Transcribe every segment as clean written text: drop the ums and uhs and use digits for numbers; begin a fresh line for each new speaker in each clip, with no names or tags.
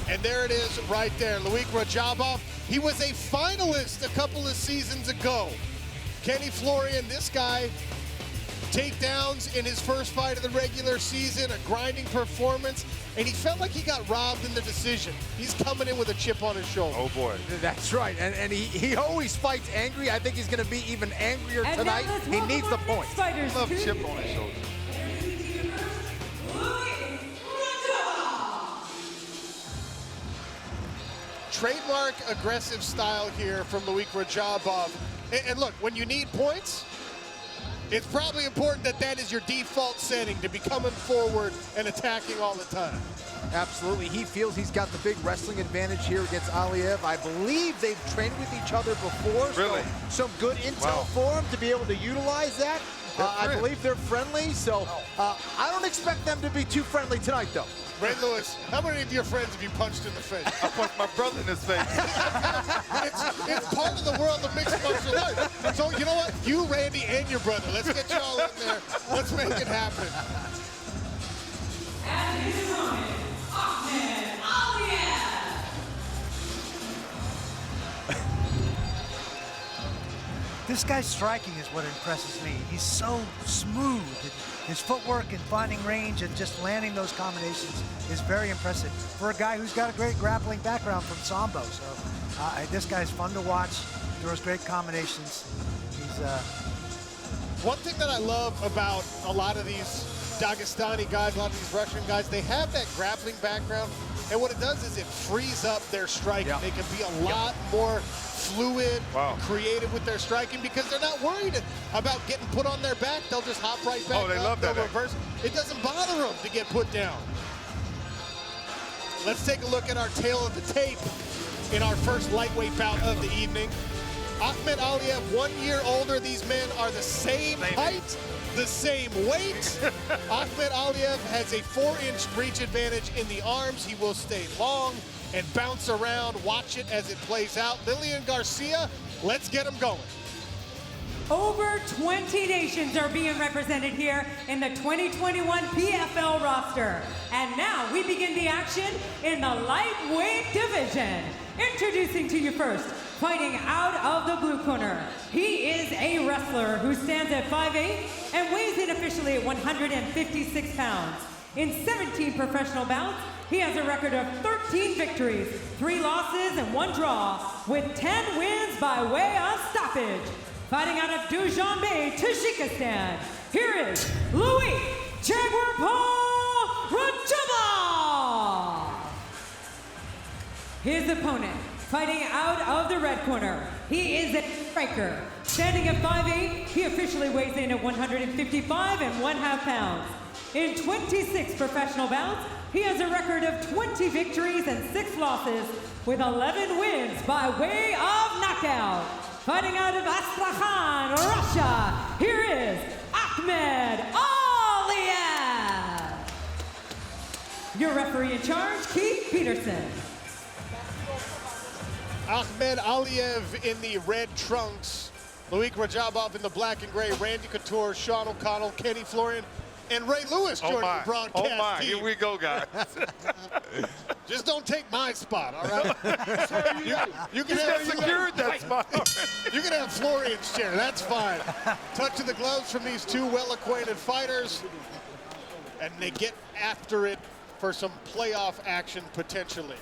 And there it is right there, Loik Radzhabov. He was a finalist a couple of seasons ago. Kenny Florian, this guy, takedowns in his first fight of the regular season, a grinding performance, and he felt like he got robbed in the decision. He's coming in with a chip on his shoulder.
Oh boy.
That's right, and he always fights angry. I think he's gonna be even angrier
and
tonight. He needs the points.
I love chip on his shoulder.
Trademark aggressive style here from Loik Radzhabov. And look, when you need points, it's probably important that that is your default setting, to be coming forward and attacking all the time.
Absolutely, he feels he's got the big wrestling advantage here against Aliev. I believe they've trained with each other before.
Really?
So some good intel for him to be able to utilize that. I believe they're friendly, so I don't expect them to be too friendly tonight, though.
Ray Lewis, how many of your friends have you punched in the face?
I punched my brother in his face.
it's part of the world of mixed martial arts. So you know what? You, Randy, and your brother, let's get y'all in there. Let's make it happen.
And his opponent, Akhmed Aliev.
This guy's striking is what impresses me. He's so smooth. His footwork and finding range and just landing those combinations is very impressive for a guy who's got a great grappling background from Sambo. So this guy's fun to watch. Throws great combinations. He's
One thing that I love about a lot of these Dagestani guys, a lot of these Russian guys, they have that grappling background, and what it does is it frees up their striking. They can be a lot more fluid, creative with their striking, because they're not worried about getting put on their back. They'll just hop right back.
Oh, they love that.
Reverse. It doesn't bother them to get put down. Let's take a look at our tail of the tape in our first lightweight bout of the evening. Akhmed Aliev, 1 year older. These men are the same height, the same weight. Akhmed Aliev has a 4-inch reach advantage in the arms. He will stay long and bounce around. Watch it as it plays out. Lillian Garcia, let's get him going.
Over 20 nations are being represented here in the 2021 PFL roster. And now we begin the action in the lightweight division. Introducing to you first, fighting out of the blue corner. He is a wrestler who stands at 5'8" and weighs in officially at 156 pounds. In 17 professional bouts, he has a record of 13 victories, 3 losses, and 1 draw, with 10 wins by way of stoppage. Fighting out of Dushanbe, Tajikistan, here is Loik Radzhabov. His opponent, fighting out of the red corner, he is a striker. Standing at 5'8", he officially weighs in at 155 1/2 pounds. In 26 professional bouts, he has a record of 20 victories and 6 losses, with 11 wins by way of knockout. Fighting out of Astrakhan, Russia, here is Akhmed Aliev. Your referee in charge, Keith Peterson.
Akhmed Aliev in the red trunks. Loik Radzhabov in the black and gray. Randy Couture, Sean O'Connell, Kenny Florian, and Ray Lewis joining the broadcast team.
Here we go, guys.
Just don't take my spot, all right? you can have
secured that spot.
You can have Florian's chair, that's fine. Touch of the gloves from these two well-acquainted fighters, and they get after it for some playoff action potentially.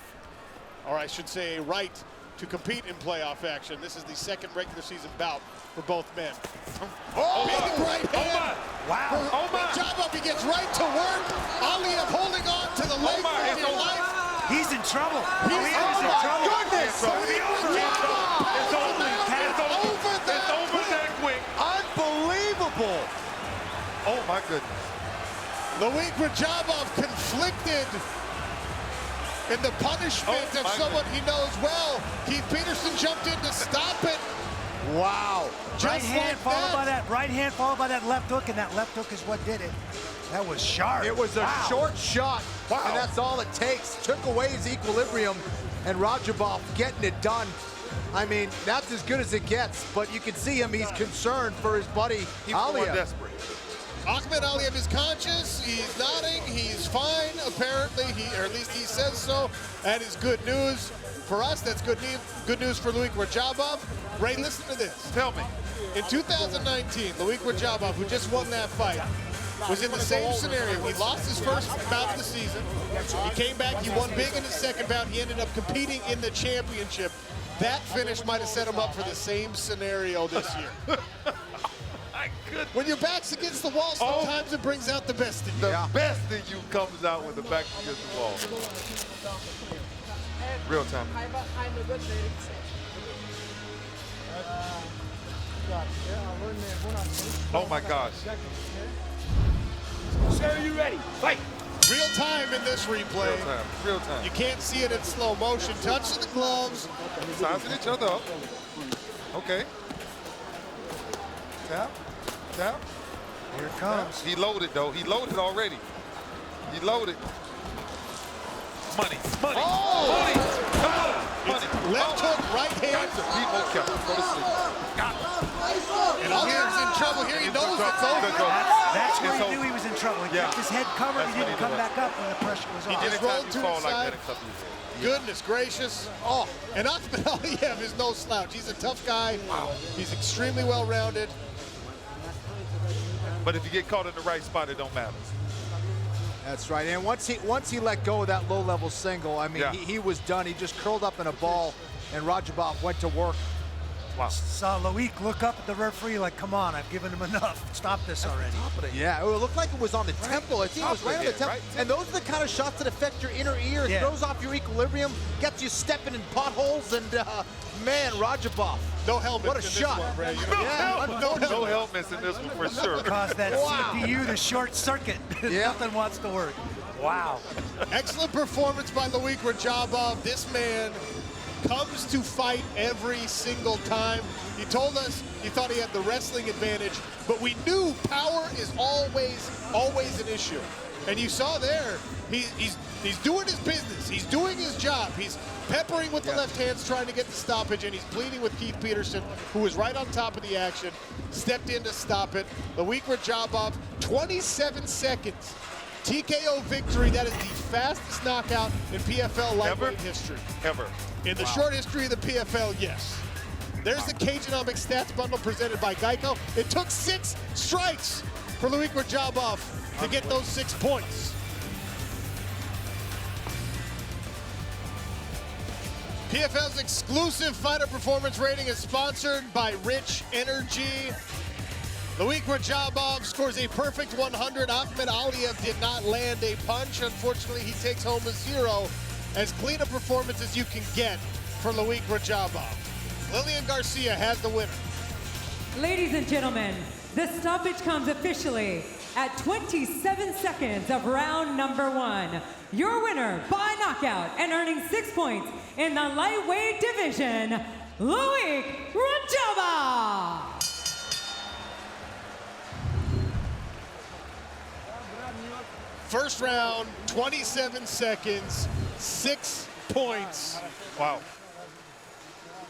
Or I should say right to compete in playoff action. This is the second regular season bout for both men. Oh, big right hand.
wow.
Radzhabov, he gets right to work. Aliev holding on to the leg for his life.
He's in trouble.
He's in trouble.
Goodness. It's over that quick.
Unbelievable.
Oh my goodness.
Loik Radzhabov conflicted in the punishment of someone he knows well. Keith Peterson jumped in to stop it.
Wow.
Right hand followed by that right hand followed by that left hook, and that left hook is what did it. That was sharp.
It was a short shot, and that's all it takes. Took away his equilibrium, and Radzhabov getting it done. I mean, that's as good as it gets, but you can see him, he's concerned for his buddy,
He was
Aliev.
desperate.
Ahmed Aliev is conscious, he's nodding, he's fine, apparently, or at least he says so. That is good news. For us, that's good news for Loik Radzhabov. Ray, listen to this.
Tell me.
In 2019, Loik Radzhabov, who just won that fight, was in the same scenario. He lost his first bout of the season. He came back, he won big in his second bout. He ended up competing in the championship. That finish might have set him up for the same scenario this year. When your back's against the wall, sometimes it brings out the best in you.
The best in you comes out when the back against the wall. Real time. Oh my gosh.
Sir, you ready? Fight.
Real time in this replay.
Real time. Real time.
You can't see it in slow motion. Touching the gloves.
Sizing each other up. Okay. Tap. Tap.
Here it comes.
He loaded though. He loaded already. He loaded. Money. Money.
Oh!
Money. Come on. Money.
Left hook, right hand.
People kept him. Go to sleep. Got it.
And Aliev's in trouble here. He knows it's over.
That's where
It's
he knew he was in trouble. He kept his head covered. He didn't come back up when the pressure was on.
He just rolled to his side.
Like
Goodness gracious. Oh, and Akhmed Aliev is no slouch. He's a tough guy. Wow. He's extremely well-rounded.
But if you get caught in the right spot, it don't matter.
That's right. And once he let go of that low-level single, I mean, he was done. He just curled up in a ball, and Radzhabov went to work.
Wow.
Saw Loik look up at the referee like, come on, I've given him enough. Stop this already.
Yeah, it looked like it was on the temple. I think it was right on the temple. And those are the kind of shots that affect your inner ear. It throws off your equilibrium, gets you stepping in potholes, and man, Radzhabov.
No helmet.
What a shot.
One, Ray.
No helmets in this one for sure.
Caused that CPU to short circuit. Nothing wants to work. Wow.
Excellent performance by Loik Radzhabov. This man comes to fight every single time. He told us he thought he had the wrestling advantage, but we knew power is always an issue. And you saw there, he's doing his business. He's doing his job. He's peppering with the left hands, trying to get the stoppage, and he's pleading with Keith Peterson, who was right on top of the action, stepped in to stop it. Loik Radzhabov, 27 seconds. TKO victory. That is the fastest knockout in PFL lightweight history.
Ever.
In the short history of the PFL, yes. There's the Cagenomics stats bundle presented by Geico. It took 6 strikes for Loik Radzhabov to get those 6 points. PFL's exclusive fighter performance rating is sponsored by Rich Energy. Loik Radzhabov scores a perfect 100. Akhmed Aliev did not land a punch. Unfortunately, he takes home a 0. As clean a performance as you can get for Loik Radzhabov. Lillian Garcia has the winner.
Ladies and gentlemen, the stoppage comes officially at 27 seconds of round number 1. Your winner by knockout and earning 6 points in the lightweight division, Loik Radzhabov.
First round, 27 seconds, 6 points.
Wow.